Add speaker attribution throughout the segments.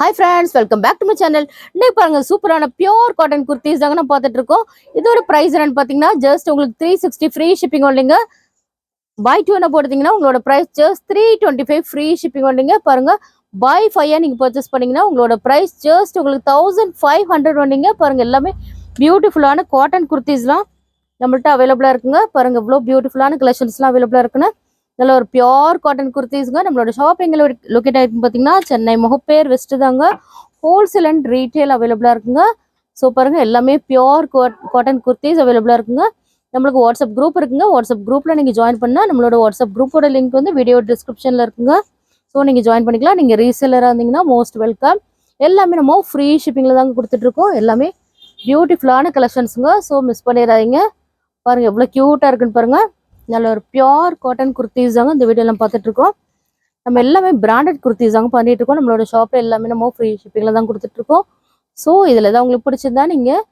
Speaker 1: Hi friends, welcome back to my channel. இன்னைக்கு பாருங்க சூப்பரான பியூர் காட்டன் குர்த்திஸ் தாங்க நான் பார்த்துட்டு இருக்கோம். இதோட பிரைஸ் என்னன்னு பாத்தீங்கன்னா ஜஸ்ட் உங்களுக்கு 360 ஃப்ரீ ஷிப்பிங் ஒன்லிங்க. பை 2 என்ன போடுறீங்கன்னா உங்களோட பிரைஸ் ஜஸ்ட் 325 ஃப்ரீ ஷிப்பிங் ஒன்லிங்க. பாருங்க பை 5 நீங்க பர்ச்சேஸ் பண்ணீங்கன்னா உங்களோட பிரைஸ் ஜஸ்ட் உங்களுக்கு 1500 ஒன்லிங்க. பாருங்க எல்லாமே பியூட்டிஃபுல்லான காட்டன் குர்த்திஸ்லாம் நம்மள்ட்ட அவைலபிளா இருக்குங்க. பாருங்க இவ்வளோ பியூட்டிஃபுல்லான கலெக்ஷன்ஸ்லாம் அவைலபிளா இருக்குன்னு. நல்ல ஒரு பியோர் காட்டன் குர்த்திஸ்ங்க. நம்மளோட ஷாப் எங்கே லொக்கேட் ஆகிருக்குன்னு பார்த்தீங்கன்னா சென்னை முகப்பேர் வெஸ்ட் தாங்க. ஹோல்சேல் அண்ட் ரீட்டைல் அவைலபிளாக இருக்குங்க. ஸோ பாருங்கள் எல்லாமே பியோர் காட்டன் குர்த்திஸ் அவைலபிளாக இருக்குங்க. நம்மளுக்கு வாட்ஸ்அப் குரூப் இருக்குங்க. வாட்ஸ்அப் குரூப்பில் நீங்கள் ஜாயின் பண்ணால் நம்மளோட வாட்ஸ்அப் குரூப்போட லிங்க் வந்து வீடியோ டிஸ்கிரிப்ஷனில் இருக்குங்க. ஸோ நீங்கள் ஜாயின் பண்ணிக்கலாம். நீங்கள் ரீசேலராக இருந்தீங்கன்னா மோஸ்ட் வெல்கம். எல்லாமே நம்ம ஃப்ரீ ஷிப்பிங்கில் தாங்க கொடுத்துட்ருக்கோம். எல்லாமே பியூட்டிஃபுல்லான கலெக்ஷன்ஸுங்க. ஸோ மிஸ் பண்ணிடாதீங்க. பாருங்கள் எவ்வளோ க்யூட்டாக இருக்குன்னு பாருங்கள். நல்ல ஒரு பியோர் காட்டன் குர்த்திஸ் தாங்க இந்த வீடியோ நம்ம பார்த்துட்டு இருக்கோம். நம்ம எல்லாமே பிராண்டட் குர்த்திஸ் தாங்க பண்ணிட்டு இருக்கோம். நம்மளோட ஷாப்பில் எல்லாமே நம்ம ஃப்ரீ ஷிப்பிங்கில் தான் கொடுத்துட்டு இருக்கோம். ஸோ இதில் தான் உங்களுக்கு பிடிச்சிருந்தா நீங்கள்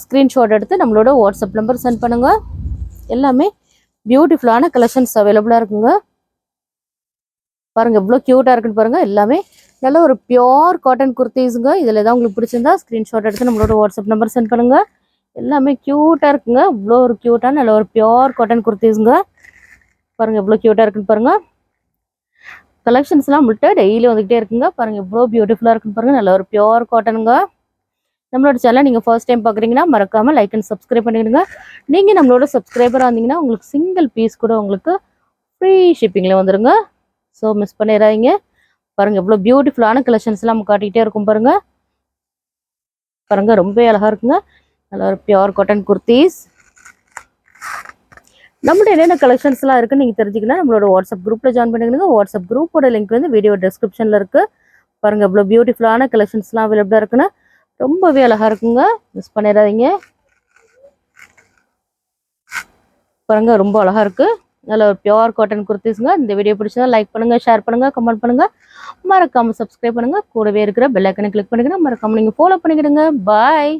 Speaker 1: ஸ்க்ரீன்ஷாட் எடுத்து நம்மளோட வாட்ஸ்அப் நம்பர் சென்ட் பண்ணுங்க. எல்லாமே பியூட்டிஃபுல்லான கலெக்ஷன்ஸ் அவைலபிளாக இருக்குங்க. பாருங்க எவ்வளோ க்யூட்டாக இருக்குன்னு பாருங்க. எல்லாமே நல்ல ஒரு பியோர் காட்டன் குர்த்திஸுங்க. இதில் தான் உங்களுக்கு பிடிச்சிருந்தா ஸ்க்ரீன்ஷாட் எடுத்து நம்மளோட வாட்ஸ்அப் நம்பர் சென்ட் பண்ணுங்க. எல்லாமே க்யூட்டாக இருக்குங்க. இவ்வளோ ஒரு க்யூட்டான நல்ல ஒரு பியோர் காட்டன் குர்த்திஸுங்க. பாருங்கள் எவ்வளோ க்யூட்டாக இருக்குன்னு பாருங்கள். கலெக்ஷன்ஸ்லாம் நம்மள்ட்ட டெய்லி வந்துகிட்டே இருக்குங்க. பாருங்கள் எவ்வளோ பியூட்டிஃபுல்லாக இருக்குன்னு பாருங்கள். நல்ல ஒரு பியோர் காட்டனுங்க. நம்மளோட சேனல் நீங்கள் ஃபர்ஸ்ட் டைம் பார்க்குறீங்கன்னா மறக்காமல் லைக் அண்ட் சப்ஸ்கிரைப் பண்ணிடுங்க. நீங்கள் நம்மளோட சப்ஸ்கிரைபராக இருந்தீங்கன்னா உங்களுக்கு சிங்கிள் பீஸ் கூட உங்களுக்கு ஃப்ரீ ஷிப்பிங்கில் வந்துடுங்க. ஸோ மிஸ் பண்ணிடாதீங்க. பாருங்கள் எவ்வளோ பியூட்டிஃபுல்லான கலெக்ஷன்ஸ்லாம் நம்ம காட்டிக்கிட்டே இருக்கும் பாருங்கள். பாருங்கள் ரொம்ப அழகாக இருக்குங்க. நல்ல ஒரு பியோர் காட்டன் குர்த்திஸ். நம்மளோட என்னென்ன கலெக்ஷன்ஸ்லாம் இருக்குன்னு நீங்கள் தெரிஞ்சுக்கணும். நம்மளோட வாட்ஸ்அப் குரூப்பில் ஜாயின் பண்ணிக்கணுங்க. வாட்ஸ்அப் குரூப்போட லிங்க் வந்து வீடியோ டிஸ்கிரிப்ஷனில் இருக்குது. பாருங்கள் எவ்வளோ பியூட்டிஃபுல்லான கலெக்ஷன்ஸ்லாம் அவைலபிளாக இருக்குன்னு. ரொம்பவே அழகாக இருக்குங்க. மிஸ் பண்ணிடாதீங்க. பாருங்கள் ரொம்ப அழகாக இருக்குது. நல்ல ஒரு பியோர் காட்டன் குர்த்திஸ்ங்க. இந்த வீடியோ பிடிச்சதா லைக் பண்ணுங்கள், ஷேர் பண்ணுங்கள், கமெண்ட் பண்ணுங்கள். மறக்காமல் சப்ஸ்கிரைப் பண்ணுங்கள். கூடவே இருக்கிற பெல் ஐக்கனை கிளிக் பண்ணிக்கணும். மறக்காமல் நீங்கள் ஃபாலோ பண்ணிக்கிடுங்க. பாய்.